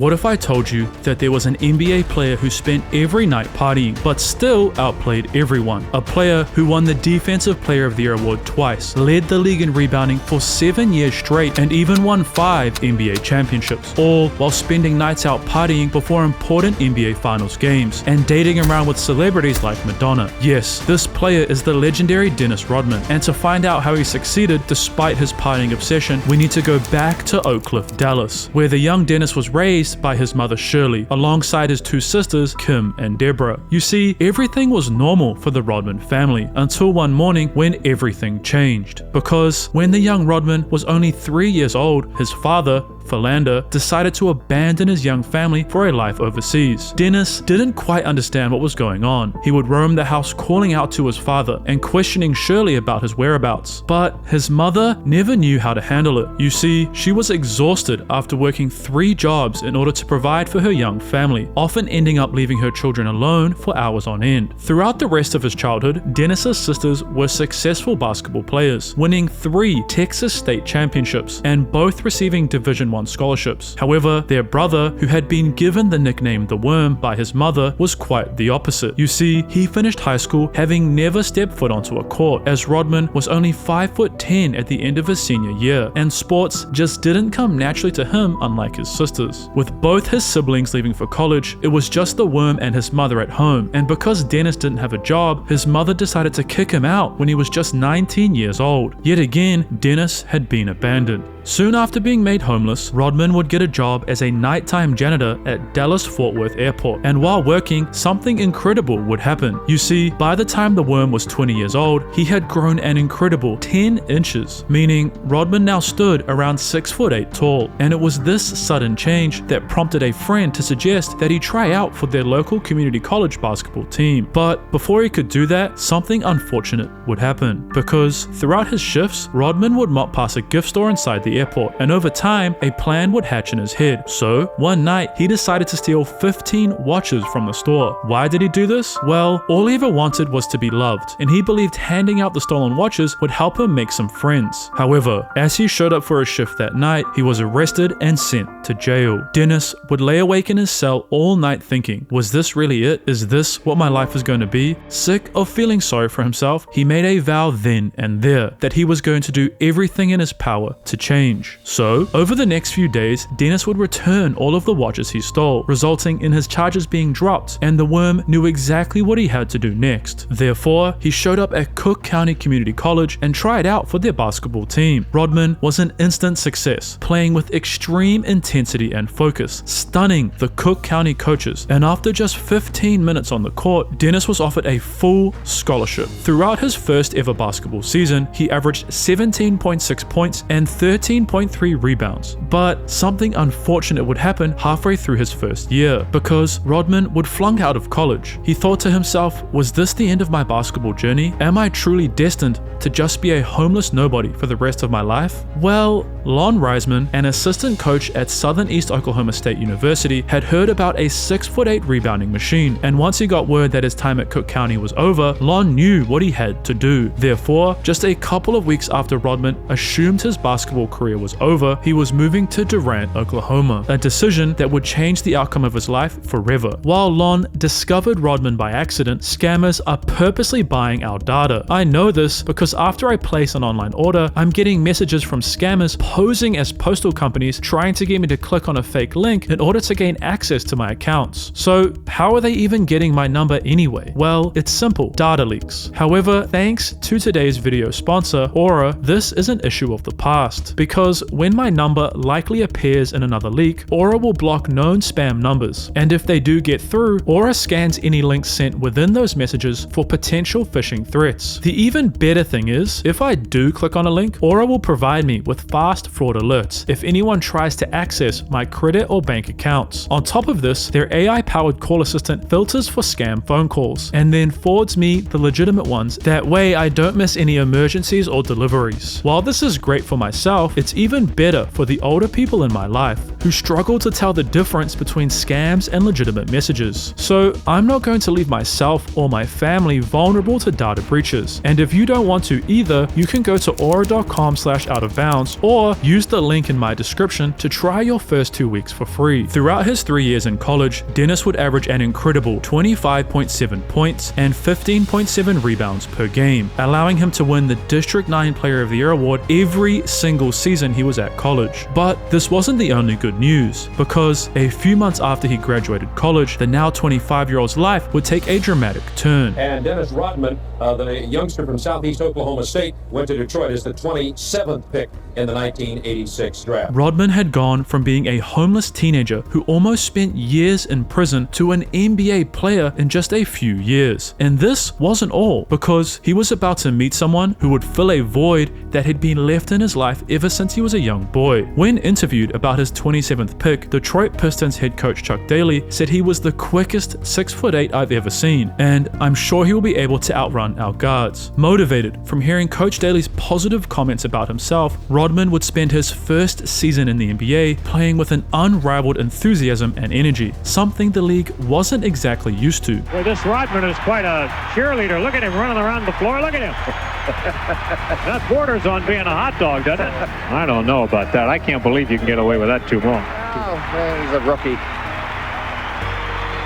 What if I told you that there was an NBA player who spent every night partying, but still outplayed everyone? A player who won the Defensive Player of the Year award twice, led the league in rebounding for 7 years straight, and even won 5 NBA championships, all while spending nights out partying before important NBA Finals games, and dating around with celebrities like Madonna. Yes, this player is the legendary Dennis Rodman, and to find out how he succeeded despite his partying obsession, we need to go back to Oak Cliff, Dallas, where the young Dennis was raised by his mother Shirley, alongside his 2 sisters, Kim and Deborah. You see, everything was normal for the Rodman family, until one morning when everything changed. Because when the young Rodman was only 3 years old, his father, Philander, decided to abandon his young family for a life overseas. Dennis didn't quite understand what was going on. He would roam the house calling out to his father and questioning Shirley about his whereabouts, but his mother never knew how to handle it. You see, she was exhausted after working 3 jobs in order to provide for her young family, often ending up leaving her children alone for hours on end. Throughout the rest of his childhood, Dennis's sisters were successful basketball players, winning 3 Texas state championships and both receiving Division I scholarships. However, their brother, who had been given the nickname The Worm by his mother, was quite the opposite. You see, he finished high school having never stepped foot onto a court, as Rodman was only 5'10" at the end of his senior year, and sports just didn't come naturally to him, unlike his sisters. With both his siblings leaving for college, it was just The Worm and his mother at home, and because Dennis didn't have a job, his mother decided to kick him out when he was just 19 years old. Yet again, Dennis had been abandoned. Soon after being made homeless, Rodman would get a job as a nighttime janitor at Dallas-Fort Worth Airport, and while working, something incredible would happen. You see, by the time the Worm was 20 years old, he had grown an incredible 10 inches, meaning Rodman now stood around 6'8" tall, and it was this sudden change that prompted a friend to suggest that he try out for their local community college basketball team. But before he could do that, something unfortunate would happen, because throughout his shifts, Rodman would mop past a gift store inside the airport, and over time, a plan would hatch in his head. So, one night, he decided to steal 15 watches from the store. Why did he do this? Well, all he ever wanted was to be loved, and he believed handing out the stolen watches would help him make some friends. However, as he showed up for a shift that night, he was arrested and sent to jail. Dennis would lay awake in his cell all night thinking, was this really it? Is this what my life is going to be? Sick of feeling sorry for himself, he made a vow then and there that he was going to do everything in his power to change. So, over the next few days, Dennis would return all of the watches he stole, resulting in his charges being dropped, and the Worm knew exactly what he had to do next. Therefore, he showed up at Cook County Community College and tried out for their basketball team. Rodman was an instant success, playing with extreme intensity and focus, stunning the Cook County coaches, and after just 15 minutes on the court, Dennis was offered a full scholarship. Throughout his first ever basketball season, he averaged 17.6 points and 13.3 rebounds. But something unfortunate would happen halfway through his first year, because Rodman would flunk out of college. He thought to himself, was this the end of my basketball journey? Am I truly destined to just be a homeless nobody for the rest of my life? Well, Lon Reisman, an assistant coach at Southern East Oklahoma State University, had heard about a 6'8" rebounding machine, and once he got word that his time at Cook County was over, Lon knew what he had to do. Therefore, just a couple of weeks after Rodman assumed his basketball career was over, he was moving to Durant, Oklahoma, a decision that would change the outcome of his life forever. While Lon discovered Rodman by accident, scammers are purposely buying our data. I know this because after I place an online order, I'm getting messages from scammers posing as postal companies trying to get me to click on a fake link in order to gain access to my accounts. So how are they even getting my number anyway? Well, it's simple, data leaks. However, thanks to today's video sponsor, Aura, this is an issue of the past, because when my number likely appears in another leak, Aura will block known spam numbers, and if they do get through, Aura scans any links sent within those messages for potential phishing threats. The even better thing is, if I do click on a link, Aura will provide me with fast fraud alerts if anyone tries to access my credit or bank accounts. On top of this, their AI-powered call assistant filters for scam phone calls, and then forwards me the legitimate ones. That way I don't miss any emergencies or deliveries. While this is great for myself, it's even better for the older people in my life who struggle to tell the difference between scams and legitimate messages. So I'm not going to leave myself or my family vulnerable to data breaches. And if you don't want to either, you can go to aura.com/out-of-bounds or use the link in my description to try your first 2 weeks for free. Throughout his 3 years in college, Dennis would average an incredible 25.7 points and 15.7 rebounds per game, allowing him to win the District 9 Player of the Year award every single season he was at college. But this wasn't the only good news, because a few months after he graduated college, the now 25-year-old's life would take a dramatic turn. And Dennis Rodman, the youngster from Southeast Oklahoma State, went to Detroit as the 27th pick in the 1986 draft. Rodman had gone from being a homeless teenager who almost spent years in prison to an NBA player in just a few years. And this wasn't all, because he was about to meet someone who would fill a void that had been left in his life ever since he was a young boy. When interviewed about his 27th pick, Detroit Pistons head coach Chuck Daly said he was the quickest 6'8" I've ever seen, and I'm sure he will be able to outrun our guards. Motivated from hearing Coach Daly's positive comments about himself, Rodman would spend his first season in the NBA playing with an unrivaled enthusiasm and energy, something the league wasn't exactly used to. Well, this Rodman is quite a cheerleader. Look at him running around the floor. Look at him. That borders on being a hot dog, doesn't it? I don't know about that. I can't believe you can get away with that too long. Oh, man, he's a rookie.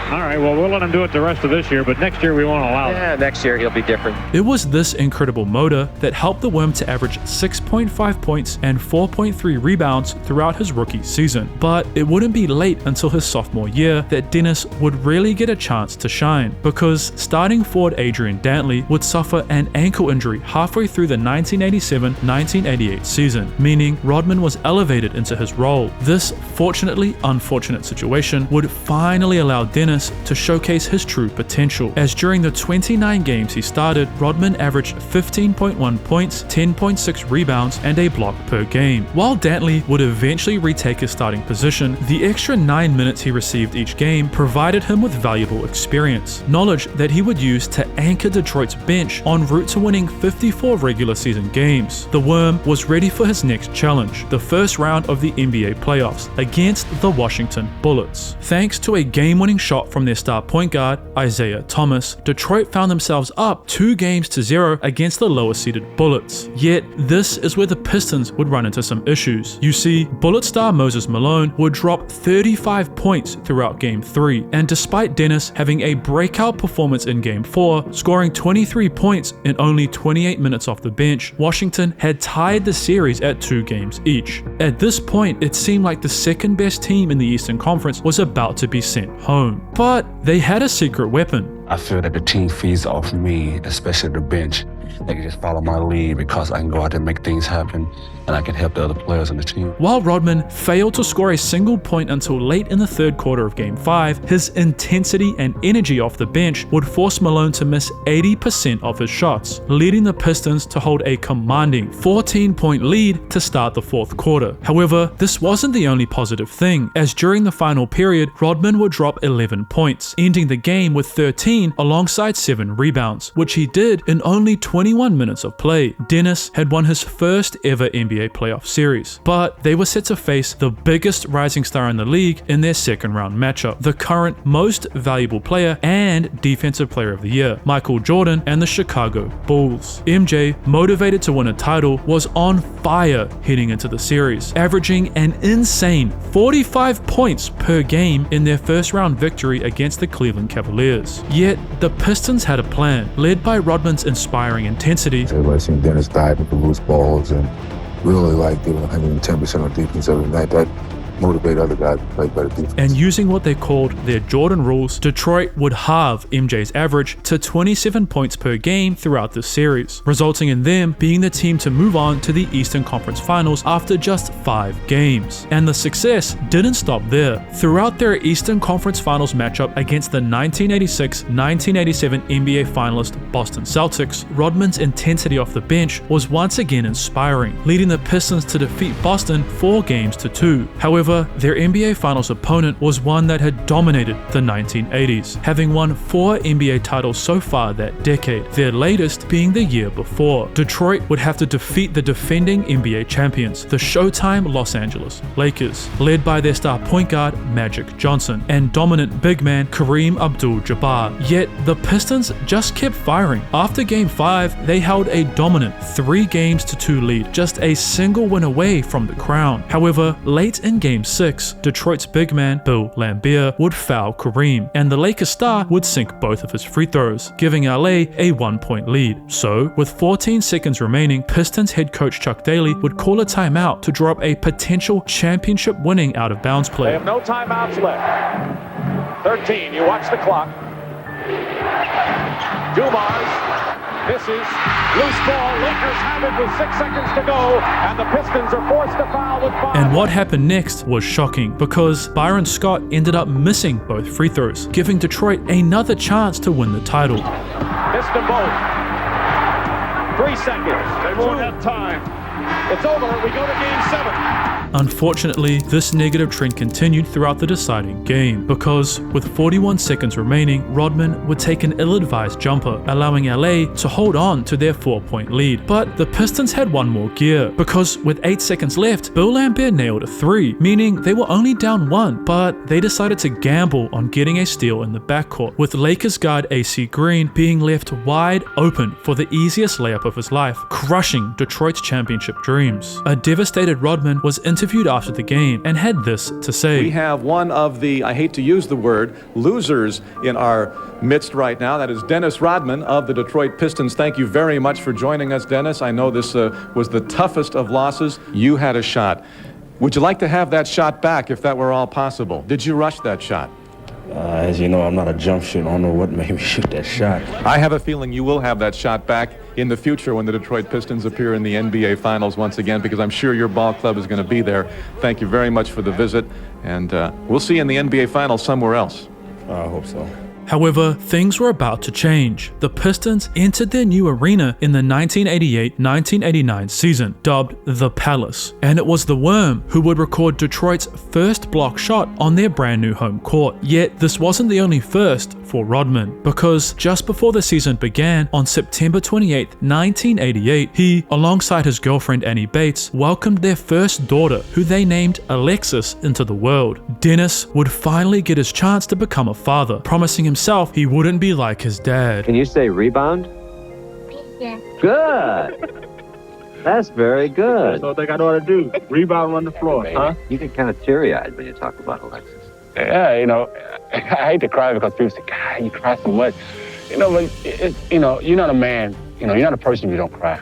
All right, well, we'll let him do it the rest of this year, but next year we won't allow it. Yeah, next year he'll be different. It was this incredible motor that helped the Worm to average 6.5 points and 4.3 rebounds throughout his rookie season. But it wouldn't be late until his sophomore year that Dennis would really get a chance to shine, because starting forward Adrian Dantley would suffer an ankle injury halfway through the 1987-1988 season, meaning Rodman was elevated into his role. This fortunately unfortunate situation would finally allow Dennis to showcase his true potential, as during the 29 games he started, Rodman averaged 15.1 points, 10.6 rebounds, and a block per game. While Dantley would eventually retake his starting position, the extra 9 minutes he received each game provided him with valuable experience, knowledge that he would use to anchor Detroit's bench en route to winning 54 regular season games. The Worm was ready for his next challenge, the first round of the NBA playoffs against the Washington Bullets. Thanks to a game-winning shot from their star point guard, Isaiah Thomas, Detroit found themselves up 2-0 against the lower-seeded Bullets. Yet, this is where the Pistons would run into some issues. You see, Bullet star Moses Malone would drop 35 points throughout Game 3, and despite Dennis having a breakout performance in Game 4, scoring 23 points in only 28 minutes off the bench, Washington had tied the series at 2 games each. At this point, it seemed like the second-best team in the Eastern Conference was about to be sent home. But they had a secret weapon. I feel that the team feeds off me, especially the bench. They can just follow my lead because I can go out there and make things happen, and I can help the other players on the team. While Rodman failed to score a single point until late in the third quarter of Game 5, his intensity and energy off the bench would force Malone to miss 80% of his shots, leading the Pistons to hold a commanding 14-point lead to start the fourth quarter. However, this wasn't the only positive thing, as during the final period, Rodman would drop 11 points, ending the game with 13 alongside 7 rebounds, which he did in only 21 minutes of play. Dennis had won his first ever NBA playoff series, but they were set to face the biggest rising star in the league in their second round matchup, the current most valuable player and defensive player of the year, Michael Jordan and the Chicago Bulls. MJ, motivated to win a title, was on fire heading into the series, averaging an insane 45 points per game in their first round victory against the Cleveland Cavaliers. Yet, the Pistons had a plan, led by Rodman's inspiring intensity. Everybody seen Dennis dive with the loose balls and really like giving 110% on defense every night. That motivate other guys to play better defense. And using what they called their Jordan rules, Detroit would halve MJ's average to 27 points per game throughout this series, resulting in them being the team to move on to the Eastern Conference Finals after just 5 games. And the success didn't stop there. Throughout their Eastern Conference Finals matchup against the 1986-1987 NBA finalist Boston Celtics, Rodman's intensity off the bench was once again inspiring, leading the Pistons to defeat Boston 4-2. However, However, their NBA Finals opponent was one that had dominated the 1980s, having won 4 NBA titles so far that decade, their latest being the year before. Detroit would have to defeat the defending NBA champions, the Showtime Los Angeles Lakers, led by their star point guard Magic Johnson and dominant big man Kareem Abdul-Jabbar. Yet the Pistons just kept firing. After Game 5, they held a dominant 3-2 lead, just a single win away from the crown. However, late in Game 6, Detroit's big man Bill Laimbeer would foul Kareem, and the Lakers star would sink both of his free throws, giving LA a 1-point lead. So, with 14 seconds remaining, Pistons head coach Chuck Daly would call a timeout to draw up a potential championship-winning out-of-bounds play. They have no timeouts left. 13, you watch the clock. Dumars misses. Loose ball. Lakers have it with 6 seconds to go, and the Pistons are forced to foul with 5. And what happened next was shocking, because Byron Scott ended up missing both free throws, giving Detroit another chance to win the title. Missed them both. 3 seconds. They won't have time. It's over. We go to Game 7. Unfortunately, this negative trend continued throughout the deciding game, because with 41 seconds remaining, Rodman would take an ill-advised jumper, allowing LA to hold on to their 4-point lead. But the Pistons had one more gear, because with 8 seconds left, Bill Laimbeer nailed a 3, meaning they were only down 1, but they decided to gamble on getting a steal in the backcourt, with Lakers guard AC Green being left wide open for the easiest layup of his life, crushing Detroit's championship dreams. A devastated Rodman was interviewed after the game and had this to say. We have one of the, I hate to use the word, losers in our midst right now. That is Dennis Rodman of the Detroit Pistons. Thank you very much for joining us, Dennis. I know this was the toughest of losses. You had a shot. Would you like to have that shot back if that were all possible? Did you rush that shot? As you know, I'm not a jump shooter. I don't know what made me shoot that shot. I have a feeling you will have that shot back in the future when the Detroit Pistons appear in the NBA Finals once again, because I'm sure your ball club is going to be there. Thank you very much for the visit, and we'll see you in the NBA Finals somewhere else. I hope so. However, things were about to change. The Pistons entered their new arena in the 1988-1989 season, dubbed The Palace, and it was the Worm who would record Detroit's first block shot on their brand new home court. Yet this wasn't the only first for Rodman, because just before the season began, on September 28, 1988, he, alongside his girlfriend Annie Bates, welcomed their first daughter, who they named Alexis, into the world. Dennis would finally get his chance to become a father, promising himself he wouldn't be like his dad. Can you say rebound? Yeah. Good. That's very good. That's what they got to do. Rebound on the floor, huh? You get kind of teary-eyed when you talk about Alexis. Yeah, you know, I hate to cry because people say, God, you cry so much. You know, but, you know, you're not a man. You know, you're not a person if you don't cry.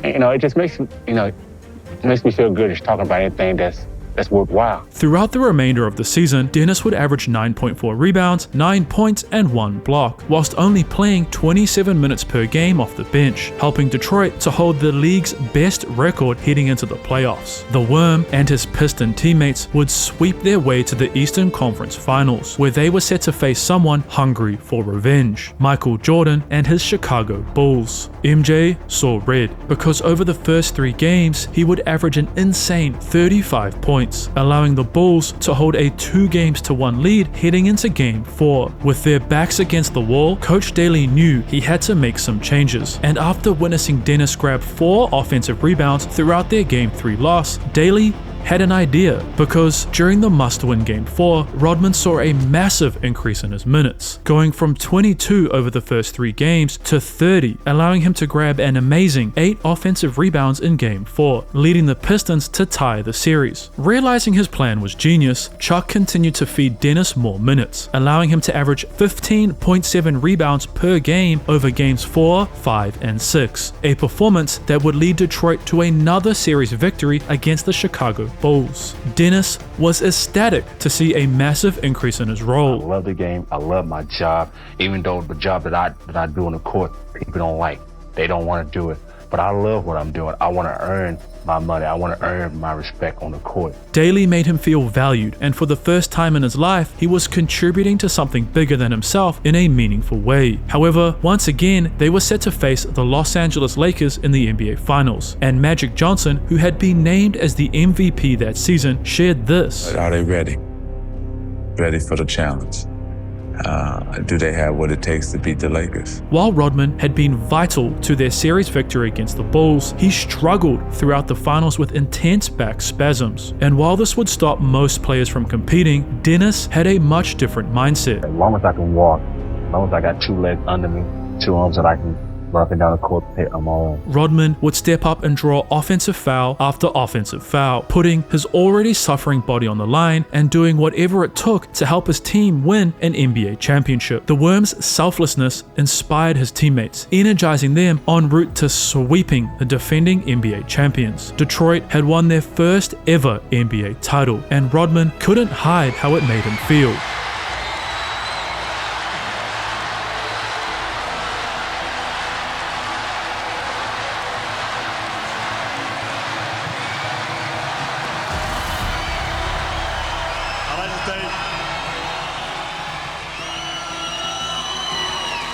And, you know, it just makes, you know, it makes me feel good just talking about anything that's worthwhile. Throughout the remainder of the season, Dennis would average 9.4 rebounds, 9 points, and 1 block, whilst only playing 27 minutes per game off the bench, helping Detroit to hold the league's best record heading into the playoffs. The Worm and his Piston teammates would sweep their way to the Eastern Conference Finals, where they were set to face someone hungry for revenge, Michael Jordan and his Chicago Bulls. MJ saw red, because over the first 3 games, he would average an insane 35 points, allowing the Bulls to hold a 2-1 lead heading into Game 4. With their backs against the wall, Coach Daly knew he had to make some changes, and after witnessing Dennis grab 4 offensive rebounds throughout their Game 3 loss, Daly had an idea, because during the must-win Game 4, Rodman saw a massive increase in his minutes, going from 22 over the first 3 games to 30, allowing him to grab an amazing 8 offensive rebounds in Game 4, leading the Pistons to tie the series. Realizing his plan was genius, Chuck continued to feed Dennis more minutes, allowing him to average 15.7 rebounds per game over Games 4, 5, and 6, a performance that would lead Detroit to another series victory against the Chicago Bulls. Dennis was ecstatic to see a massive increase in his role. I love the game. I love my job, even though the job that I do on the court, people don't like. They don't want to do it. but I love what I'm doing. I want to earn my money. I want to earn my respect on the court. Daly made him feel valued, and for the first time in his life, he was contributing to something bigger than himself in a meaningful way. However, once again, they were set to face the Los Angeles Lakers in the NBA Finals, and Magic Johnson, who had been named as the MVP that season, shared this. Are they ready? Ready for the challenge? Do they have what it takes to beat the Lakers? While Rodman had been vital to their series victory against the Bulls, he struggled throughout the finals with intense back spasms. And while this would stop most players from competing, Dennis had a much different mindset. As long as I can walk, as long as I got 2 legs under me, 2 arms that I can run up and down the court, I'm all right. Rodman would step up and draw offensive foul after offensive foul, putting his already suffering body on the line and doing whatever it took to help his team win an NBA championship. The Worm's selflessness inspired his teammates, energizing them en route to sweeping the defending NBA champions. Detroit had won their first ever NBA title, and Rodman couldn't hide how it made him feel.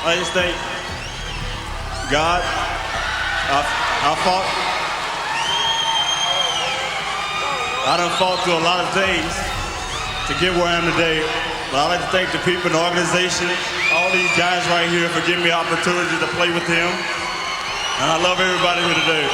I just thank God. I done fought through a lot of things to get where I am today. But I'd like to thank the people in the organization, all these guys right here for giving me opportunity to play with them. And I love everybody here today.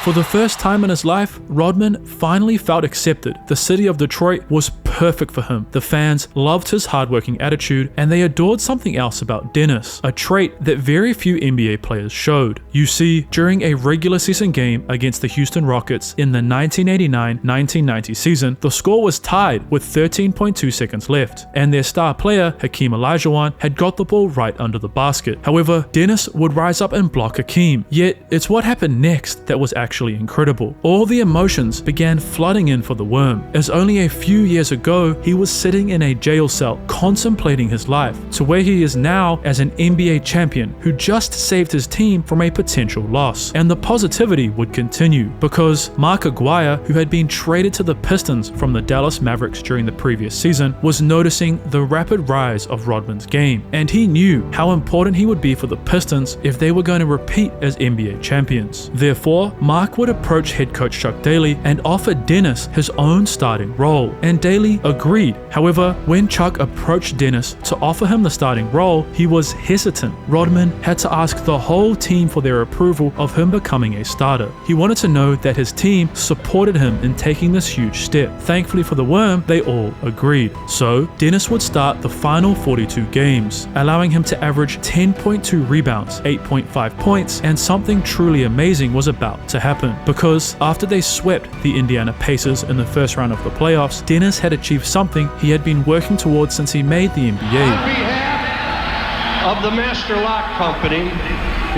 For the first time in his life, Rodman finally felt accepted. The city of Detroit was perfect for him. The fans loved his hardworking attitude, and they adored something else about Dennis, a trait that very few NBA players showed. You see, during a regular season game against the Houston Rockets in the 1989-1990 season, the score was tied with 13.2 seconds left, and their star player, Hakeem Olajuwon, had got the ball right under the basket. However, Dennis would rise up and block Hakeem. Yet, it's what happened next that was actually incredible. All the emotions began flooding in for the Worm, as only a few years ago he was sitting in a jail cell contemplating his life, to where he is now as an NBA champion who just saved his team from a potential loss. And the positivity would continue, because Mark Aguirre, who had been traded to the Pistons from the Dallas Mavericks during the previous season, was noticing the rapid rise of Rodman's game, and he knew how important he would be for the Pistons if they were going to repeat as NBA champions. Therefore, Mark would approach head coach Chuck Daly and offer Dennis his own starting role, and Daly agreed. However, when Chuck approached Dennis to offer him the starting role, he was hesitant. Rodman had to ask the whole team for their approval of him becoming a starter. He wanted to know that his team supported him in taking this huge step. Thankfully for the Worm, they all agreed. So, Dennis would start the final 42 games, allowing him to average 10.2 rebounds, 8.5 points, and something truly amazing was about to happen. Because after they swept the Indiana Pacers in the first round of the playoffs, Dennis had achieved something he had been working towards since he made the NBA. On behalf of the Master Lock Company,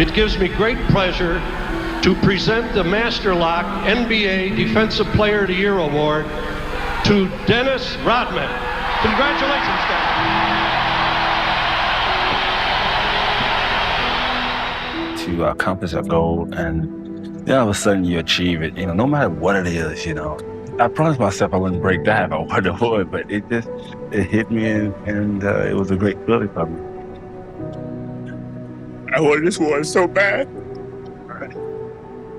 it gives me great pleasure to present the Master Lock NBA Defensive Player of the Year Award to Dennis Rodman. Congratulations, guys. To accomplish a goal, and then all of a sudden you achieve it, no matter what it is, I promised myself I wouldn't break down if I wanted to avoid, but it hit me, and it was a great feeling for me. I wanted this one so bad.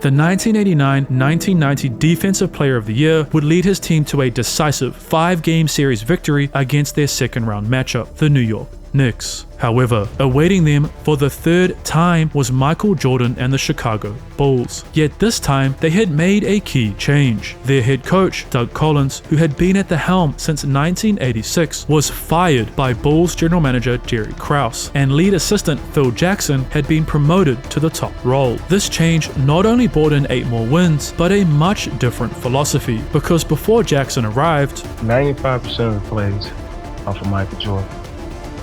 The 1989-1990 Defensive Player of the Year would lead his team to a decisive 5-game series victory against their second-round matchup, the New York Knicks. However, awaiting them for the third time was Michael Jordan and the Chicago Bulls. Yet this time, they had made a key change. Their head coach, Doug Collins, who had been at the helm since 1986, was fired by Bulls general manager Jerry Krause, and lead assistant Phil Jackson had been promoted to the top role. This change not only brought in 8 more wins, but a much different philosophy, because before Jackson arrived, 95% of the plays are for Michael Jordan.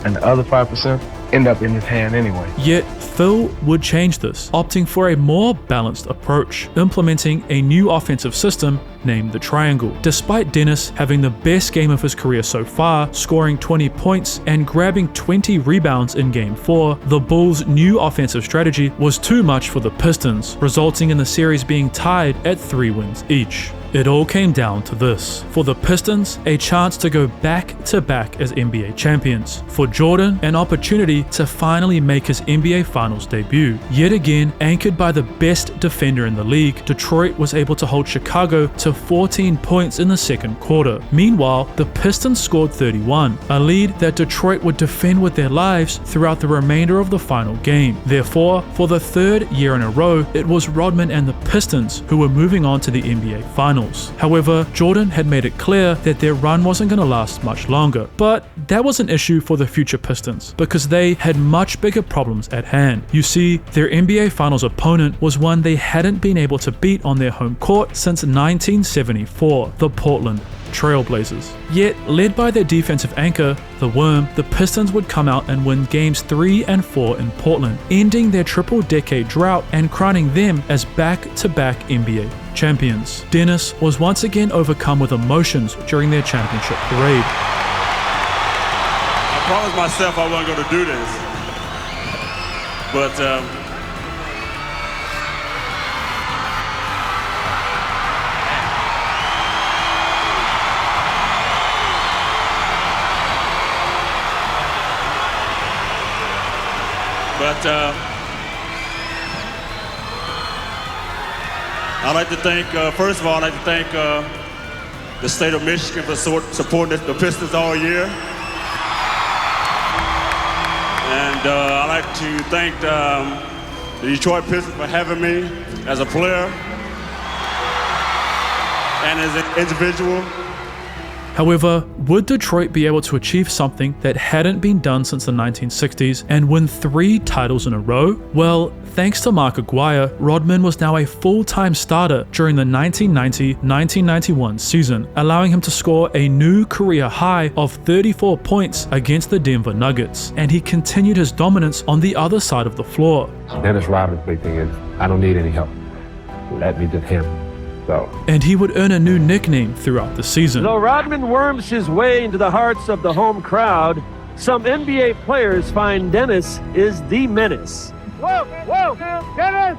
And the other 5%, end up in his hand anyway. Yet Phil would change this, opting for a more balanced approach, implementing a new offensive system named the triangle. Despite Dennis having the best game of his career so far, scoring 20 points and grabbing 20 rebounds in Game 4, the Bulls' new offensive strategy was too much for the Pistons, resulting in the series being tied at 3 wins each. It all came down to this. For the Pistons, a chance to go back-to-back as NBA champions. For Jordan, an opportunity to finally make his NBA Finals debut. Yet again, anchored by the best defender in the league, Detroit was able to hold Chicago to 14 points in the second quarter. Meanwhile, the Pistons scored 31, a lead that Detroit would defend with their lives throughout the remainder of the final game. Therefore, for the third year in a row, it was Rodman and the Pistons who were moving on to the NBA Finals. However, Jordan had made it clear that their run wasn't going to last much longer, but that was an issue for the future Pistons because they had much bigger problems at hand. You see, their NBA Finals opponent was one they hadn't been able to beat on their home court since 1974, the Portland Trail Blazers. Yet, led by their defensive anchor, the Worm, the Pistons would come out and win games 3 and 4 in Portland, ending their triple-decade drought and crowning them as back-to-back NBA champions. Dennis was once again overcome with emotions during their championship parade. I promised myself I wasn't going to do this, but I'd like to thank, first of all, I'd like to thank the state of Michigan for supporting the Pistons all year. And I'd like to thank the Detroit Pistons for having me as a player and as an individual. However, would Detroit be able to achieve something that hadn't been done since the 1960s and win 3 titles in a row? Well, thanks to Mark Aguirre, Rodman was now a full-time starter during the 1990-1991 season, allowing him to score a new career high of 34 points against the Denver Nuggets, and he continued his dominance on the other side of the floor. Dennis Rodman's big thing is, I don't need any help. Let me just handle it. And he would earn a new nickname throughout the season. Though Rodman worms his way into the hearts of the home crowd, some NBA players find Dennis is the menace. Whoa, Dennis!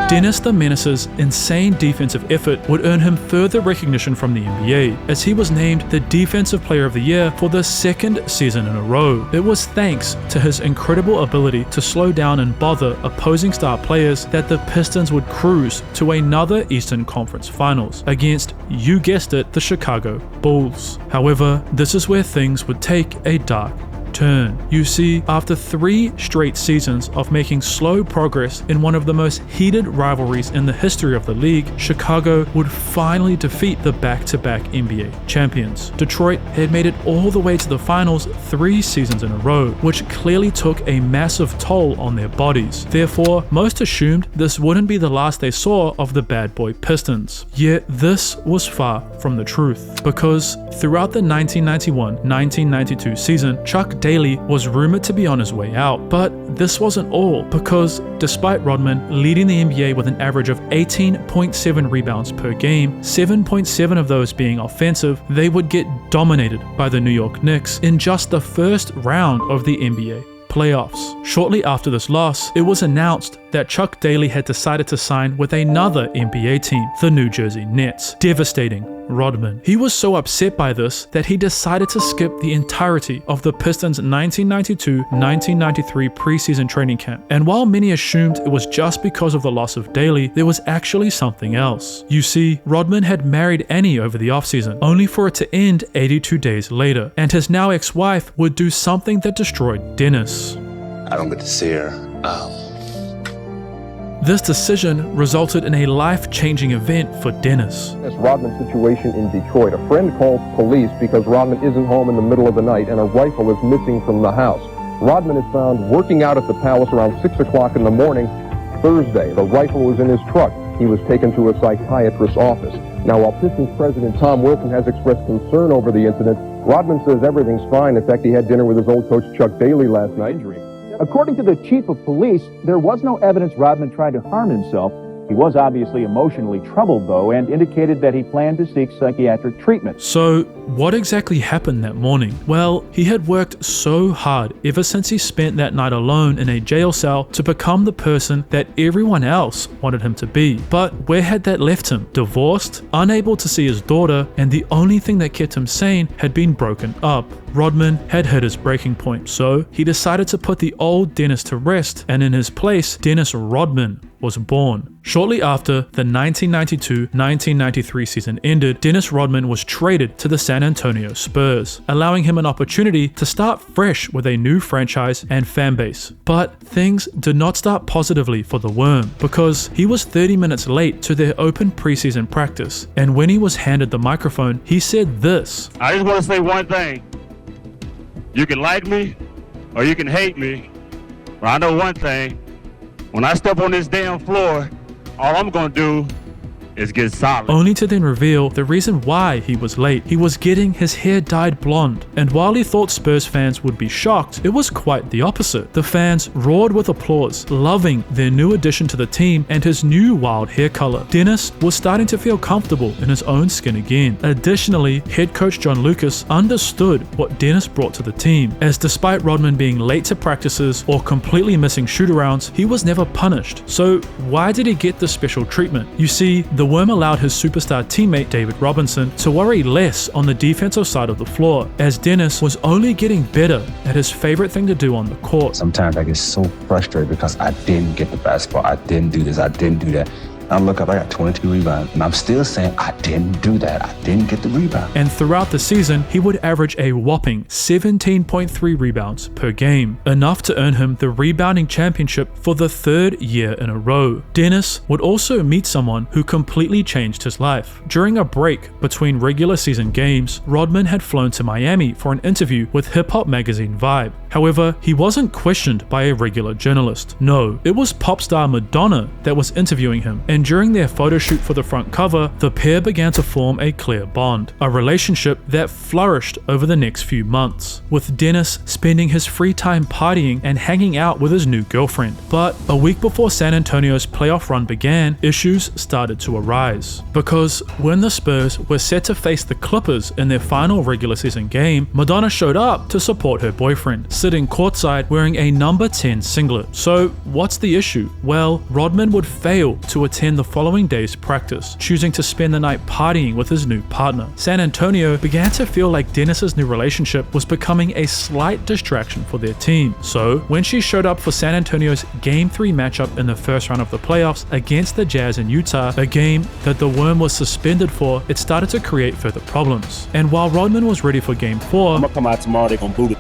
Dennis the Menace's insane defensive effort would earn him further recognition from the NBA, as he was named the Defensive Player of the Year for the 2nd season in a row. It was thanks to his incredible ability to slow down and bother opposing star players that the Pistons would cruise to another Eastern Conference Finals against, you guessed it, the Chicago Bulls. However, this is where things would take a dark turn. You see, after 3 straight seasons of making slow progress in one of the most heated rivalries in the history of the league, Chicago would finally defeat the back-to-back NBA champions. Detroit had made it all the way to the finals 3 seasons in a row, which clearly took a massive toll on their bodies. Therefore, most assumed this wouldn't be the last they saw of the bad boy Pistons. Yet this was far from the truth, because throughout the 1991-1992 season, Chuck Daly was rumored to be on his way out. But this wasn't all, because despite Rodman leading the NBA with an average of 18.7 rebounds per game, 7.7 of those being offensive, they would get dominated by the New York Knicks in just the first round of the NBA playoffs. Shortly after this loss, it was announced that Chuck Daly had decided to sign with another NBA team, the New Jersey Nets, devastating Rodman. He was so upset by this that he decided to skip the entirety of the Pistons' 1992-1993 preseason training camp. And while many assumed it was just because of the loss of Daly, there was actually something else. You see, Rodman had married Annie over the offseason, only for it to end 82 days later, and his now ex-wife would do something that destroyed Dennis. I don't get to see her. This decision resulted in a life-changing event for Dennis. This Rodman situation in Detroit. A friend calls police because Rodman isn't home in the middle of the night and a rifle is missing from the house. Rodman is found working out at the Palace around 6 o'clock in the morning Thursday. The rifle was in his truck. He was taken to a psychiatrist's office. Now, while Pistons president Tom Wilson has expressed concern over the incident, Rodman says everything's fine. In fact, he had dinner with his old coach Chuck Daly last night. According to the chief of police, there was no evidence Rodman tried to harm himself. He was obviously emotionally troubled, though, and indicated that he planned to seek psychiatric treatment. So, what exactly happened that morning? Well, he had worked so hard ever since he spent that night alone in a jail cell to become the person that everyone else wanted him to be. But where had that left him? Divorced, unable to see his daughter, and the only thing that kept him sane had been broken up. Rodman had hit his breaking point, so he decided to put the old Dennis to rest, and in his place, Dennis Rodman was born. Shortly after the 1992-1993 season ended, Dennis Rodman was traded to the San Antonio Spurs, allowing him an opportunity to start fresh with a new franchise and fan base. But things did not start positively for the Worm, because he was 30 minutes late to their open preseason practice, and when he was handed the microphone, he said this. I just want to say one thing. You can like me or you can hate me, but I know one thing. When I step on this damn floor, all I'm gonna do is get solid. Only to then reveal the reason why he was late. He was getting his hair dyed blonde, and while he thought Spurs fans would be shocked, it was quite the opposite. The fans roared with applause, loving their new addition to the team and his new wild hair color. Dennis was starting to feel comfortable in his own skin again. Additionally, head coach John Lucas understood what Dennis brought to the team, as despite Rodman being late to practices or completely missing shoot-arounds, he was never punished. So why did he get this special treatment? You see, the Worm allowed his superstar teammate David Robinson to worry less on the defensive side of the floor, as Dennis was only getting better at his favorite thing to do on the court. Sometimes I get so frustrated because I didn't get the basketball, I didn't do this, I didn't do that. I look up, I got 22 rebounds, and I'm still saying I didn't do that. I didn't get the rebound. And throughout the season, he would average a whopping 17.3 rebounds per game, enough to earn him the rebounding championship for the third year in a row. Dennis would also meet someone who completely changed his life. During a break between regular season games, Rodman had flown to Miami for an interview with hip-hop magazine Vibe. However, he wasn't questioned by a regular journalist. No, it was pop star Madonna that was interviewing him, and during their photo shoot for the front cover, the pair began to form a clear bond, a relationship that flourished over the next few months, with Dennis spending his free time partying and hanging out with his new girlfriend. But a week before San Antonio's playoff run began, issues started to arise, because when the Spurs were set to face the Clippers in their final regular season game, Madonna showed up to support her boyfriend, sitting courtside wearing a number 10 singlet. So what's the issue? Well, Rodman would fail to attend the following day's practice, choosing to spend the night partying with his new partner. San Antonio began to feel like Dennis's new relationship was becoming a slight distraction for their team. So when she showed up for San Antonio's Game 3 matchup in the first round of the playoffs against the Jazz in Utah, a game that the Worm was suspended for, it started to create further problems. And while Rodman was ready for Game 4, I'm gonna come out tomorrow, they're gonna boot it.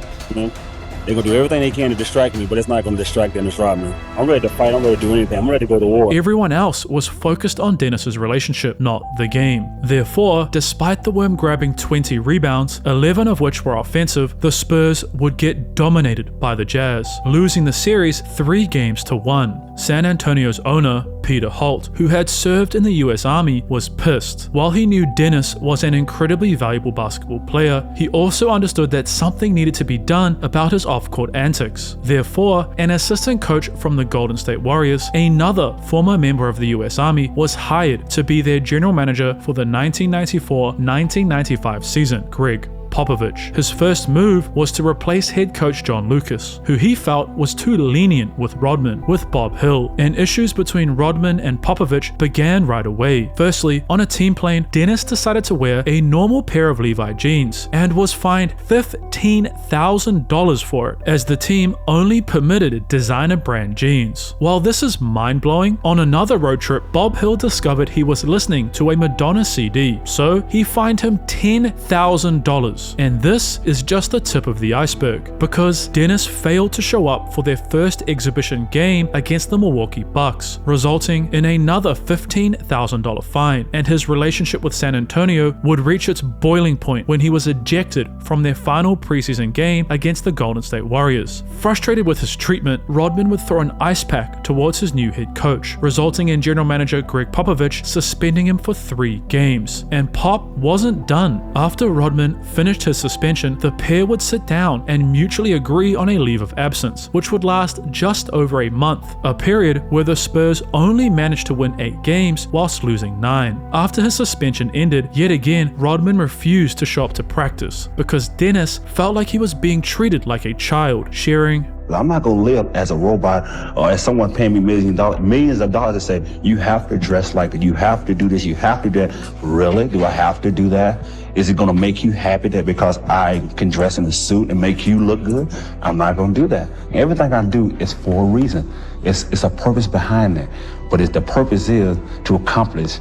They're going to do everything they can to distract me, but it's not going to distract Dennis Rodman. I'm ready to fight. I'm ready to do anything. I'm ready to go to war. everyone else was focused on Dennis's relationship, not the game. Therefore, despite the Worm grabbing 20 rebounds, 11 of which were offensive, the Spurs would get dominated by the Jazz, losing the series 3-1. San Antonio's owner, Peter Holt, who had served in the US Army, was pissed. While he knew Dennis was an incredibly valuable basketball player, he also understood that something needed to be done about his off-court antics. Therefore, an assistant coach from the Golden State Warriors, another former member of the US Army, was hired to be their general manager for the 1994-1995 season, Greg Popovich. His first move was to replace head coach John Lucas, who he felt was too lenient with Rodman, with Bob Hill, and issues between Rodman and Popovich began right away. Firstly, on a team plane, Dennis decided to wear a normal pair of Levi jeans and was fined $15,000 for it, as the team only permitted designer brand jeans. While this is mind-blowing, on another road trip, Bob Hill discovered he was listening to a Madonna CD, so he fined him $10,000. Spurs. And this is just the tip of the iceberg, because Dennis failed to show up for their first exhibition game against the Milwaukee Bucks, resulting in another $15,000 fine, and his relationship with San Antonio would reach its boiling point when he was ejected from their final preseason game against the Golden State Warriors. Frustrated with his treatment, Rodman would throw an ice pack towards his new head coach, resulting in general manager Greg Popovich suspending him for 3 games. And Pop wasn't done. After Rodman finished his suspension, the pair would sit down and mutually agree on a leave of absence, which would last just over a month, a period where the Spurs only managed to win 8 games whilst losing 9. After his suspension ended, yet again, Rodman refused to show up to practice because Dennis felt like he was being treated like a child, sharing, I'm not going to live as a robot or as someone paying me millions of dollars to say, you have to dress like it, you have to do this, you have to do that. Really? Do I have to do that? Is it going to make you happy that because I can dress in a suit and make you look good? I'm not going to do that. Everything I do is for a reason. It's a purpose behind it. But the purpose is to accomplish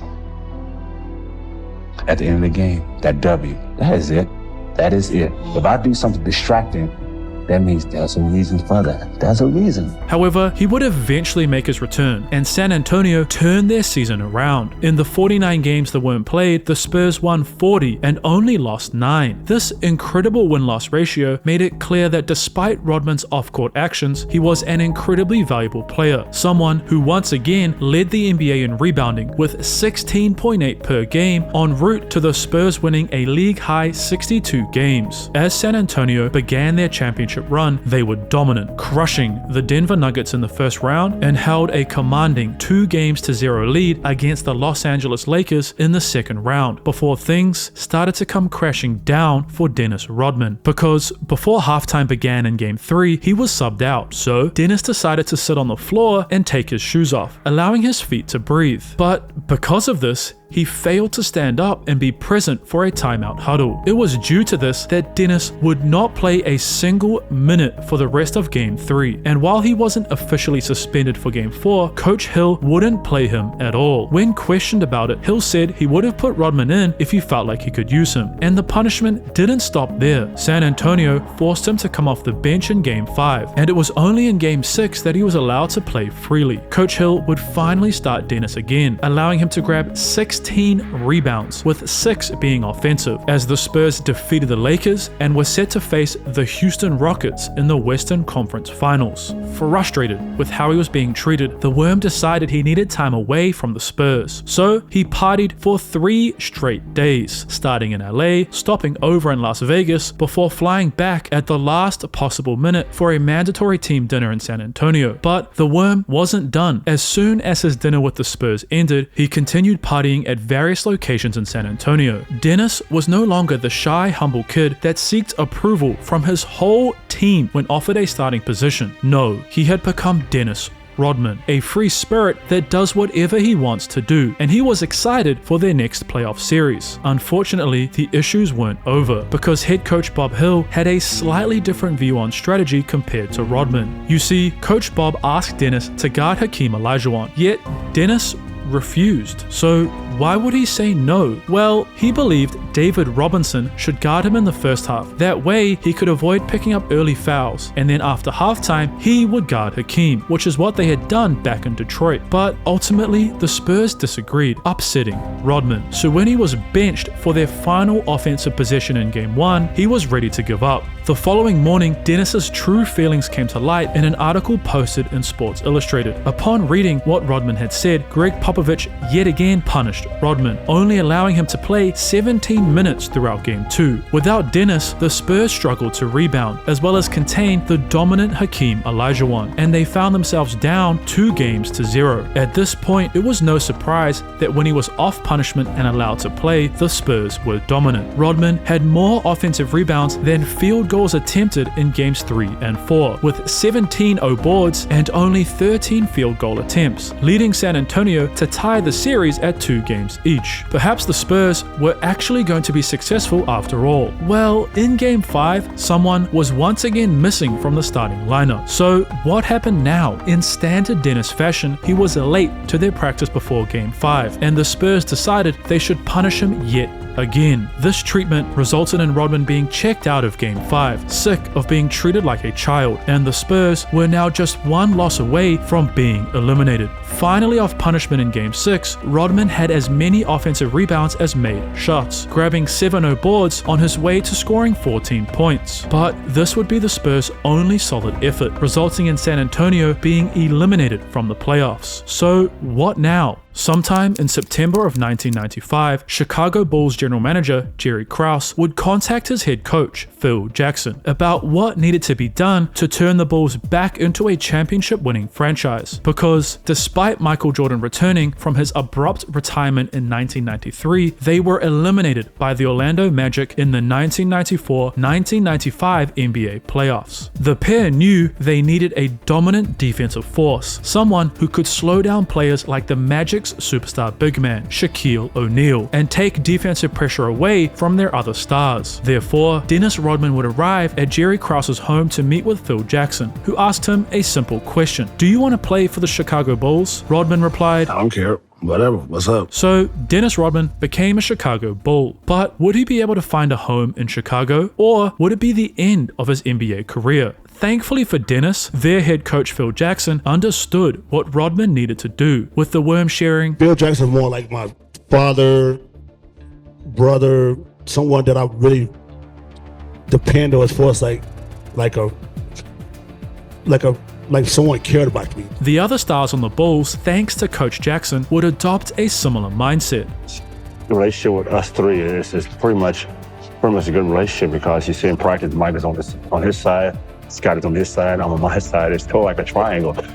at the end of the game, that W. That is it. That is it. If I do something distracting, that means there's a reason for that. There's a reason. However, he would eventually make his return, and San Antonio turned their season around. In the 49 games that weren't played, the Spurs won 40 and only lost 9. This incredible win-loss ratio made it clear that despite Rodman's off-court actions, he was an incredibly valuable player, someone who once again led the NBA in rebounding with 16.8 per game, en route to the Spurs winning a league-high 62 games. As San Antonio began their championship run, they were dominant, crushing the Denver Nuggets in the first round and held a commanding 2-0 lead against the Los Angeles Lakers in the second round, before things started to come crashing down for Dennis Rodman, because before halftime began in Game 3, he was subbed out, so Dennis decided to sit on the floor and take his shoes off, allowing his feet to breathe. But because of this, he failed to stand up and be present for a timeout huddle. It was due to this that Dennis would not play a single minute for the rest of Game 3, and while he wasn't officially suspended for Game 4, Coach Hill wouldn't play him at all. When questioned about it, Hill said he would have put Rodman in if he felt like he could use him, and the punishment didn't stop there. San Antonio forced him to come off the bench in Game 5, and it was only in Game 6 that he was allowed to play freely. Coach Hill would finally start Dennis again, allowing him to grab 16 rebounds, with 6 being offensive, as the Spurs defeated the Lakers and were set to face the Houston Rockets in the Western Conference Finals. Frustrated with how he was being treated, the Worm decided he needed time away from the Spurs, so he partied for 3 straight days, starting in LA, stopping over in Las Vegas, before flying back at the last possible minute for a mandatory team dinner in San Antonio. But the Worm wasn't done. As soon as his dinner with the Spurs ended, he continued partying at various locations in San Antonio. Dennis was no longer the shy, humble kid that sought approval from his whole team when offered a starting position. No, he had become Dennis Rodman, a free spirit that does whatever he wants to do, and he was excited for their next playoff series. Unfortunately, the issues weren't over, because head coach Bob Hill had a slightly different view on strategy compared to Rodman. You see, Coach Bob asked Dennis to guard Hakeem Olajuwon, yet Dennis refused. So why would he say no? Well, he believed David Robinson should guard him in the first half. That way, he could avoid picking up early fouls, and then after halftime, he would guard Hakeem, which is what they had done back in Detroit. But ultimately, the Spurs disagreed, upsetting Rodman. So when he was benched for their final offensive possession in Game 1, he was ready to give up. The following morning, Dennis's true feelings came to light in an article posted in Sports Illustrated. Upon reading what Rodman had said, Greg Popovich yet again punished Rodman, only allowing him to play 17 minutes throughout Game 2. Without Dennis, the Spurs struggled to rebound, as well as contain the dominant Hakeem Olajuwon, and they found themselves down 2-0. At this point, it was no surprise that when he was off punishment and allowed to play, the Spurs were dominant. Rodman had more offensive rebounds than field goals attempted in Games 3 and 4, with 17 boards and only 13 field goal attempts, leading San Antonio to tie the series at 2 games games each. Perhaps the Spurs were actually going to be successful after all. Well, in Game 5, someone was once again missing from the starting lineup. So what happened now? In standard Dennis fashion, he was late to their practice before Game 5, and the Spurs decided they should punish him yet again. This treatment resulted in Rodman being checked out of Game 5, sick of being treated like a child, and the Spurs were now just one loss away from being eliminated. Finally off punishment in Game 6, Rodman had as many offensive rebounds as made shots, grabbing 7-0 boards on his way to scoring 14 points. But this would be the Spurs' only solid effort, resulting in San Antonio being eliminated from the playoffs. So what now? Sometime in September of 1995, Chicago Bulls general manager Jerry Krause would contact his head coach, Phil Jackson, about what needed to be done to turn the Bulls back into a championship-winning franchise. Because despite Michael Jordan returning from his abrupt retirement in 1993, they were eliminated by the Orlando Magic in the 1994-1995 NBA playoffs. The pair knew they needed a dominant defensive force, someone who could slow down players like the Magic's superstar big man, Shaquille O'Neal, and take defensive pressure away from their other stars. Therefore, Dennis Rodman would arrive at Jerry Krause's home to meet with Phil Jackson, who asked him a simple question. Do you want to play for the Chicago Bulls? Rodman replied, I don't care. Whatever. What's up? So Dennis Rodman became a Chicago Bull. But would he be able to find a home in Chicago? Or would it be the end of his NBA career? Thankfully for Dennis, their head coach Phil Jackson understood what Rodman needed to do, with the Worm sharing, Phil Jackson more like my father, brother, someone that I really depend on as far as like someone cared about me. The other stars on the Bulls, thanks to Coach Jackson, would adopt a similar mindset. The relationship with us three is pretty much a good relationship, because you see in practice, Mike is on his side, Scott is on his side, I'm on my side. It's totally like a triangle, but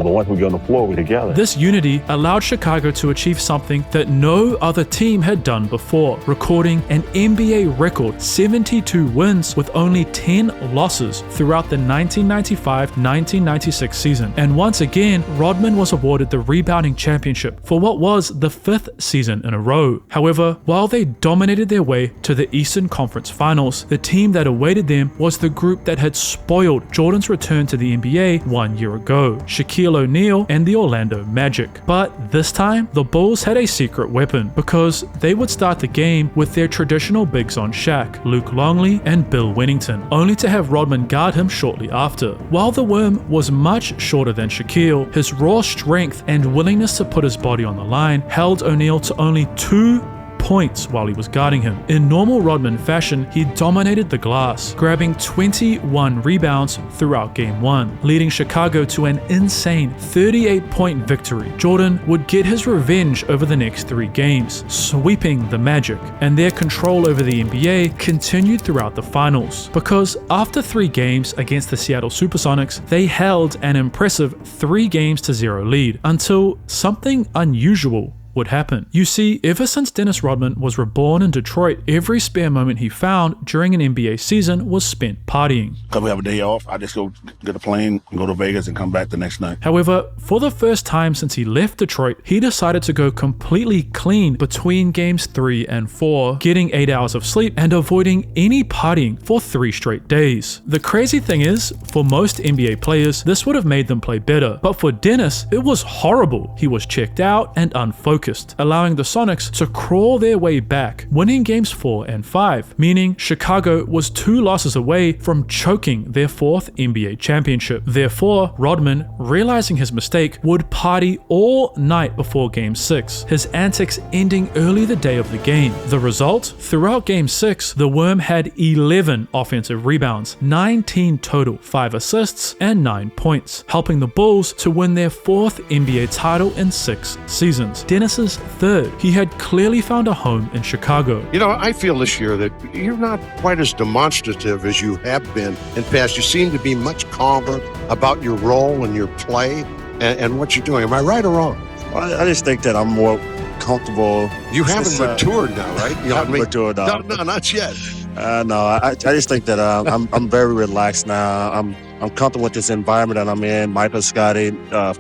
once we get on the floor, we're together. This unity allowed Chicago to achieve something that no other team had done before, recording an NBA record 72 wins with only 10 losses throughout the 1995-1996 season. And once again, Rodman was awarded the Rebounding Championship for what was the 5th season in a row. However, while they dominated their way to the Eastern Conference Finals, the team that awaited them was the group that had spoiled Jordan's return to the NBA 1 year ago, Shaquille O'Neal and the Orlando Magic. But this time, the Bulls had a secret weapon, because they would start the game with their traditional bigs on Shaq, Luke Longley and Bill Wennington, only to have Rodman guard him shortly after. While the Worm was much shorter than Shaquille, his raw strength and willingness to put his body on the line held O'Neal to only 2 points while he was guarding him. In normal Rodman fashion, he dominated the glass, grabbing 21 rebounds throughout Game 1, leading Chicago to an insane 38-point victory. Jordan would get his revenge over the next 3 games, sweeping the Magic, and their control over the NBA continued throughout the finals, because after 3 games against the Seattle Supersonics, they held an impressive 3-0 lead, until something unusual would happen. You see, ever since Dennis Rodman was reborn in Detroit, every spare moment he found during an NBA season was spent partying. Because we have a day off, I just go get a plane, go to Vegas, and come back the next night. However, for the first time since he left Detroit, he decided to go completely clean between games 3 and 4, getting 8 hours of sleep and avoiding any partying for 3 straight days. The crazy thing is, for most NBA players, this would have made them play better, but for Dennis, it was horrible. He was checked out and unfocused, allowing the Sonics to crawl their way back, winning games 4 and 5, meaning Chicago was 2 losses away from choking their 4th NBA championship. Therefore, Rodman, realizing his mistake, would party all night before Game 6, his antics ending early the day of the game. The result? Throughout Game 6, the Worm had 11 offensive rebounds, 19 total, 5 assists, and 9 points, helping the Bulls to win their 4th NBA title in 6 seasons. Dennis's 3rd. He had clearly found a home in Chicago. You know, I feel this year that you're not quite as demonstrative as you have been in past. You seem to be much calmer about your role and your play and what you're doing. Am I right or wrong? I just think that I'm more comfortable. You haven't matured now, right? You haven't matured now. No, not yet. No, I just think that I'm very relaxed now. I'm I'm comfortable with this environment that I'm in. Michael Scotty,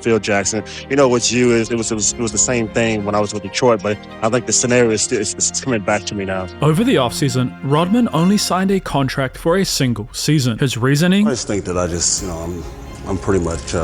Phil Jackson. You know, with you it was the same thing when I was with Detroit, but I think the scenario is coming back to me now. Over the offseason, Rodman only signed a contract for a single season. His reasoning? I just think that I'm pretty much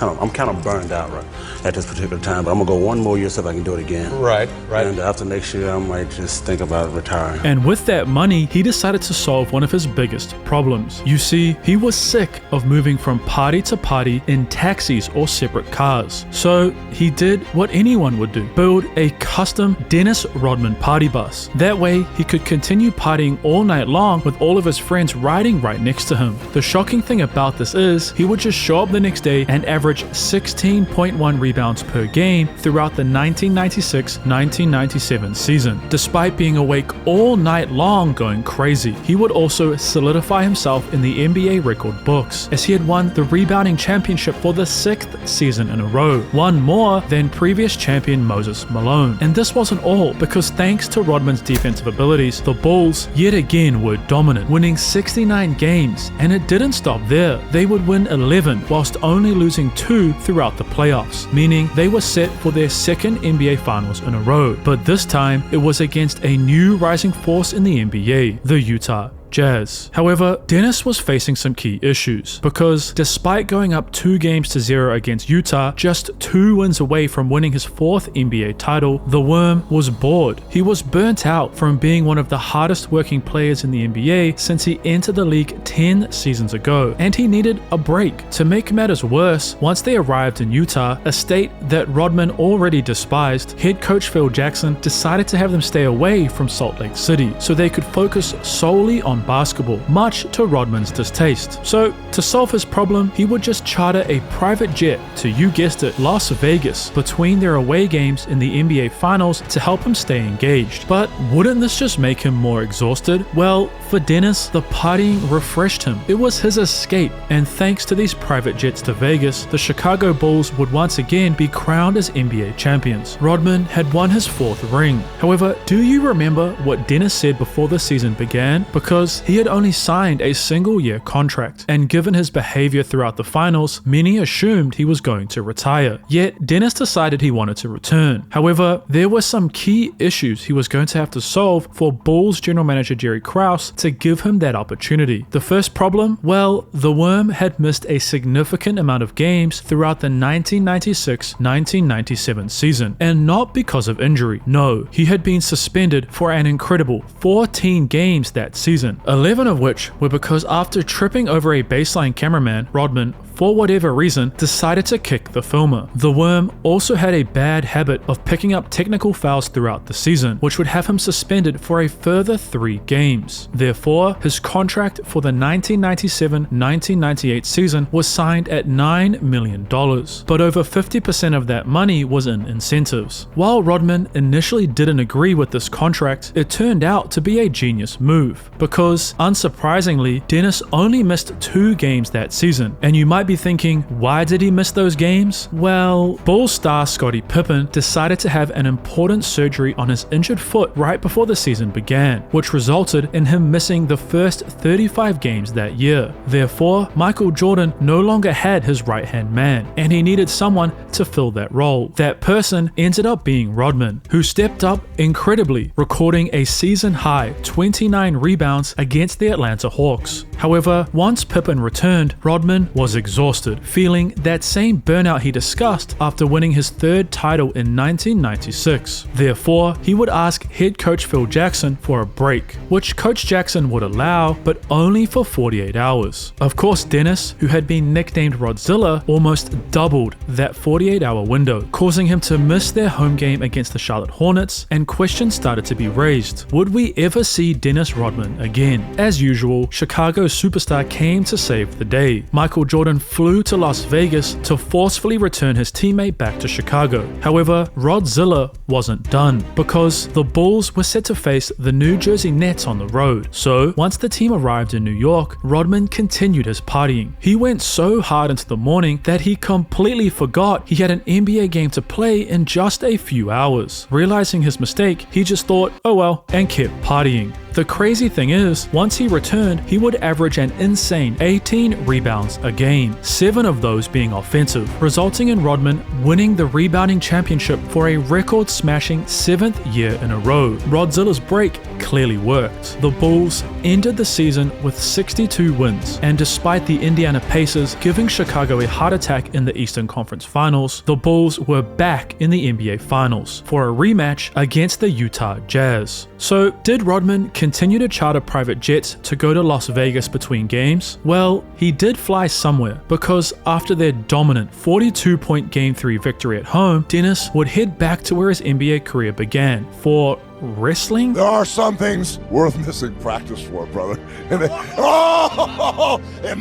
I'm kind of burned out right at this particular time, but I'm gonna go one more year so if I can do it again. Right. And after next year, I might just think about retiring. And with that money, he decided to solve one of his biggest problems. You see, he was sick of moving from party to party in taxis or separate cars. So he did what anyone would do: build a custom Dennis Rodman party bus. That way, he could continue partying all night long with all of his friends riding right next to him. The shocking thing about this is, he would just show up the next day and average 16.1 rebounds per game throughout the 1996-1997 season. Despite being awake all night long going crazy, he would also solidify himself in the NBA record books, as he had won the rebounding championship for the 6th season in a row, one more than previous champion Moses Malone. And this wasn't all, because thanks to Rodman's defensive abilities, the Bulls yet again were dominant, winning 69 games, and it didn't stop there. They would win 11 whilst only losing 2 throughout the playoffs, meaning they were set for their second NBA Finals in a row. But this time, it was against a new rising force in the NBA, the Utah Jazz. However, Dennis was facing some key issues, because despite going up 2-0 against Utah, just 2 wins away from winning his 4th NBA title, the Worm was bored. He was burnt out from being one of the hardest working players in the NBA since he entered the league 10 seasons ago, and he needed a break. To make matters worse, once they arrived in Utah, a state that Rodman already despised, head coach Phil Jackson decided to have them stay away from Salt Lake City so they could focus solely on basketball, much to Rodman's distaste. So, to solve his problem, he would just charter a private jet to, you guessed it, Las Vegas between their away games in the NBA Finals to help him stay engaged. But wouldn't this just make him more exhausted? Well, for Dennis, the partying refreshed him. It was his escape, and thanks to these private jets to Vegas, the Chicago Bulls would once again be crowned as NBA champions. Rodman had won his 4th ring. However, do you remember what Dennis said before the season began? Because he had only signed a single-year contract, and given his behavior throughout the finals, many assumed he was going to retire. Yet, Dennis decided he wanted to return. However, there were some key issues he was going to have to solve for Bulls general manager Jerry Krause to give him that opportunity. The first problem? Well, the Worm had missed a significant amount of games throughout the 1996-1997 season, and not because of injury. No, he had been suspended for an incredible 14 games that season, 11 of which were because after tripping over a baseline cameraman, Rodman, for whatever reason, decided to kick the filmer. The Worm also had a bad habit of picking up technical fouls throughout the season, which would have him suspended for a further 3 games. Therefore, his contract for the 1997-1998 season was signed at $9 million, but over 50% of that money was in incentives. While Rodman initially didn't agree with this contract, it turned out to be a genius move, because, unsurprisingly, Dennis only missed 2 games that season, and you might be thinking, why did he miss those games? Well, Bulls star Scottie Pippen decided to have an important surgery on his injured foot right before the season began, which resulted in him missing the first 35 games that year. Therefore, Michael Jordan no longer had his right-hand man, and he needed someone to fill that role. That person ended up being Rodman, who stepped up incredibly, recording a season-high 29 rebounds against the Atlanta Hawks. However, once Pippen returned, Rodman was exhausted, feeling that same burnout he discussed after winning his 3rd title in 1996. Therefore, he would ask head coach Phil Jackson for a break, which Coach Jackson would allow, but only for 48 hours. Of course, Dennis, who had been nicknamed Rodzilla, almost doubled that 48-hour window, causing him to miss their home game against the Charlotte Hornets, and questions started to be raised. Would we ever see Dennis Rodman again? As usual, Chicago superstar came to save the day. Michael Jordan flew to Las Vegas to forcefully return his teammate back to Chicago. However, Rodzilla wasn't done, because the Bulls were set to face the New Jersey Nets on the road. So, once the team arrived in New York, Rodman continued his partying. He went so hard into the morning that he completely forgot he had an NBA game to play in just a few hours. Realizing his mistake, he just thought, oh well, and kept partying. The crazy thing is, once he returned, he would average an insane 18 rebounds a game, 7 of those being offensive, resulting in Rodman winning the rebounding championship for a record-smashing 7th year in a row. Rodzilla's break clearly worked. The Bulls ended the season with 62 wins, and despite the Indiana Pacers giving Chicago a heart attack in the Eastern Conference Finals, the Bulls were back in the NBA Finals for a rematch against the Utah Jazz. So, did Rodman continue to charter private jets to go to Las Vegas between games? Well, he did fly somewhere, because after their dominant 42-point Game 3 victory at home, Dennis would head back to where his NBA career began, for wrestling? There are some things worth missing practice for, brother. And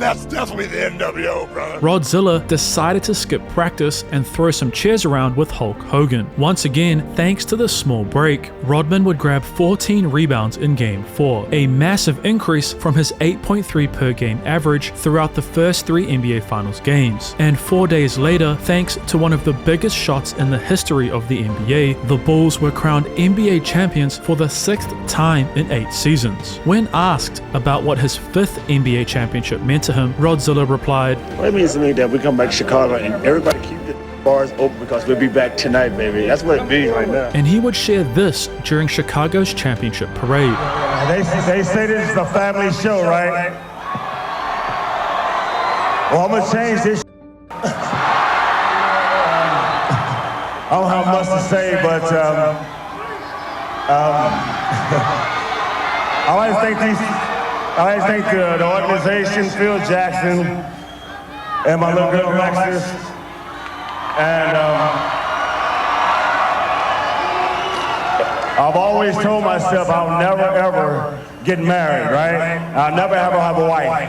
that's definitely the NWO, brother. Rodzilla decided to skip practice and throw some chairs around with Hulk Hogan. Once again, thanks to the small break, Rodman would grab 14 rebounds in Game 4, a massive increase from his 8.3 per game average throughout the first 3 NBA Finals games. And 4 days later, thanks to one of the biggest shots in the history of the NBA, the Bulls were crowned NBA champions for the 6th time in 8 seasons. When asked about what his 5th NBA championship meant to him, Rodzilla replied, "Well, it means to me that we come back to Chicago and everybody keep the bars open because we'll be back tonight, baby. That's what it means right now." And he would share this during Chicago's championship parade. They say this is a family show, right? Well, I'm going to change this. I don't have much to say, but I like to thank the organization, Phil Jackson, and my little girl Alexis, and I've always told myself I'll never ever get married, right? I'll never ever have a wife.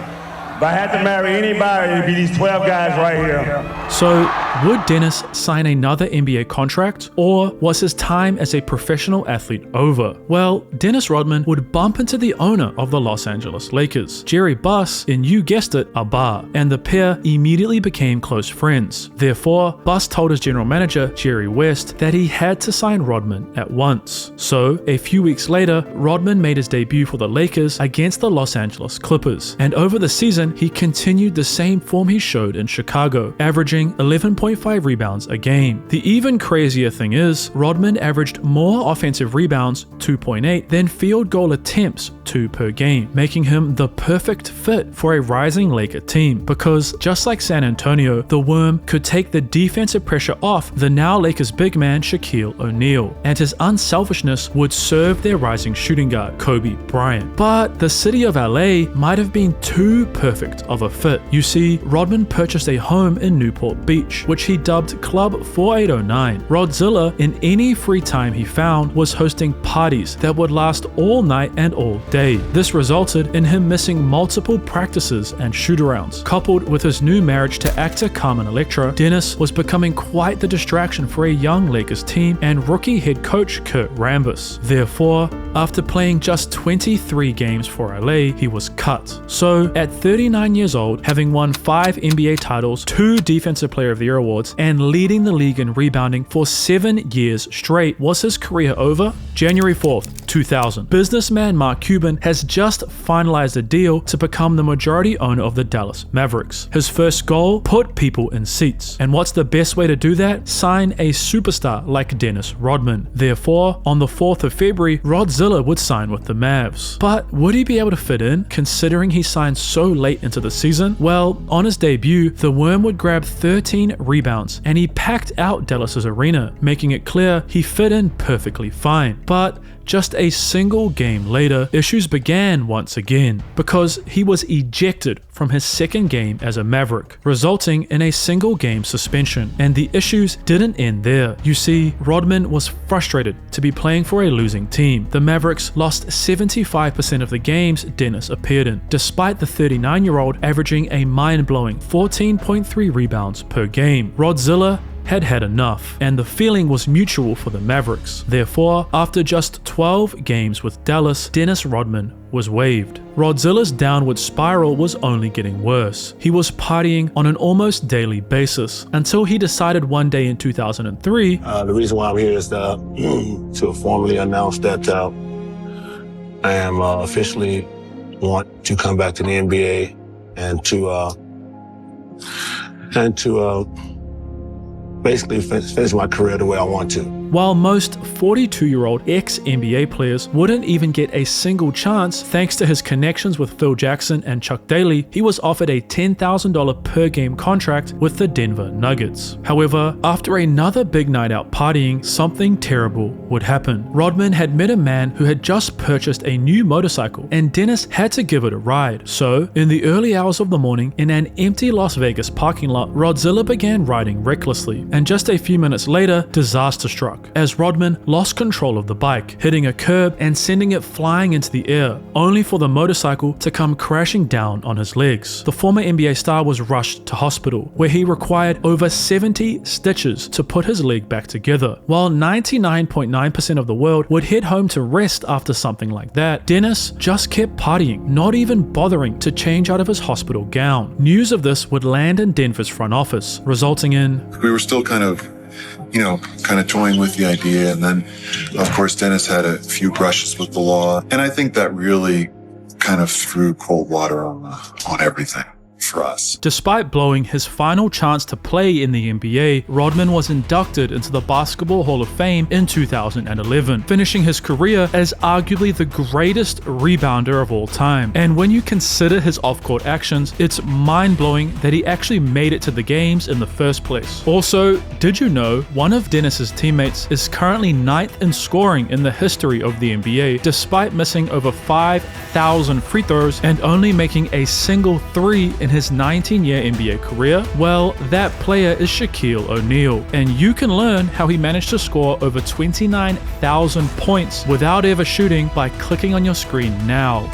If I had to marry anybody, it'd be these 12 guys right here. So, would Dennis sign another NBA contract, or was his time as a professional athlete over? Well, Dennis Rodman would bump into the owner of the Los Angeles Lakers, Jerry Buss, in, you guessed it, a bar, and the pair immediately became close friends. Therefore, Buss told his general manager, Jerry West, that he had to sign Rodman at once. So, a few weeks later, Rodman made his debut for the Lakers against the Los Angeles Clippers, and over the season, he continued the same form he showed in Chicago, averaging 11.5 rebounds a game. The even crazier thing is, Rodman averaged more offensive rebounds, 2.8, than field goal attempts, 2 per game, making him the perfect fit for a rising Laker team, because just like San Antonio, the Worm could take the defensive pressure off the now Lakers big man Shaquille O'Neal, and his unselfishness would serve their rising shooting guard, Kobe Bryant. But the city of LA might have been too perfect of a fit. You see, Rodman purchased a home in Newport Beach, which he dubbed Club 4809. Rodzilla, in any free time he found, was hosting parties that would last all night and all day. This resulted in him missing multiple practices and shoot-arounds. Coupled with his new marriage to actor Carmen Electra, Dennis was becoming quite the distraction for a young Lakers team and rookie head coach Kurt Rambis. Therefore, after playing just 23 games for LA, he was cut. So, at 39 years old, having won 5 NBA titles, 2 Defensive Player of the Year awards, and leading the league in rebounding for 7 years straight, was his career over? January 4th, 2000. Businessman Mark Cuban has just finalized a deal to become the majority owner of the Dallas Mavericks. His first goal? Put people in seats. And what's the best way to do that? Sign a superstar like Dennis Rodman. Therefore, on the 4th of February, Rodzilla would sign with the Mavs. But would he be able to fit in, considering he signed so late into the season? Well, on his debut, the Worm would grab 13 rebounds, and he packed out Dallas's arena, making it clear he fit in perfectly fine. But just a single game later, issues began once again, because he was ejected from his second game as a Maverick, resulting in a single game suspension. And the issues didn't end there. You see, Rodman was frustrated to be playing for a losing team. The Mavericks lost 75% of the games Dennis appeared in, despite the 39-year-old averaging a mind-blowing 14.3 rebounds per game. Rodzilla had enough, and the feeling was mutual for the Mavericks. Therefore, after just 12 games with Dallas, Dennis Rodman was waived. Rodzilla's downward spiral was only getting worse. He was partying on an almost daily basis, until he decided one day in 2003, the reason why I'm here is to formally announce that I am officially want to come back to the NBA and to basically finish my career the way I want to. While most 42-year-old ex-NBA players wouldn't even get a single chance thanks to his connections with Phil Jackson and Chuck Daly, he was offered a $10,000 per game contract with the Denver Nuggets. However, after another big night out partying, something terrible would happen. Rodman had met a man who had just purchased a new motorcycle, and Dennis had to give it a ride. So, in the early hours of the morning, in an empty Las Vegas parking lot, Rodzilla began riding recklessly, and just a few minutes later, disaster struck, as Rodman lost control of the bike, hitting a curb and sending it flying into the air, only for the motorcycle to come crashing down on his legs. The former NBA star was rushed to hospital, where he required over 70 stitches to put his leg back together. While 99.9% of the world would head home to rest after something like that, Dennis just kept partying, not even bothering to change out of his hospital gown. News of this would land in Denver's front office, resulting in... We were still kind of toying with the idea. And then, of course, Dennis had a few brushes with the law. And I think that really kind of threw cold water on everything for us. Despite blowing his final chance to play in the NBA, Rodman was inducted into the Basketball Hall of Fame in 2011, finishing his career as arguably the greatest rebounder of all time. And when you consider his off-court actions, it's mind-blowing that he actually made it to the games in the first place. Also, did you know one of Dennis's teammates is currently 9th in scoring in the history of the NBA, despite missing over 5,000 free throws and only making a single three in his 19-year NBA career? Well, that player is Shaquille O'Neal, and you can learn how he managed to score over 29,000 points without ever shooting by clicking on your screen now.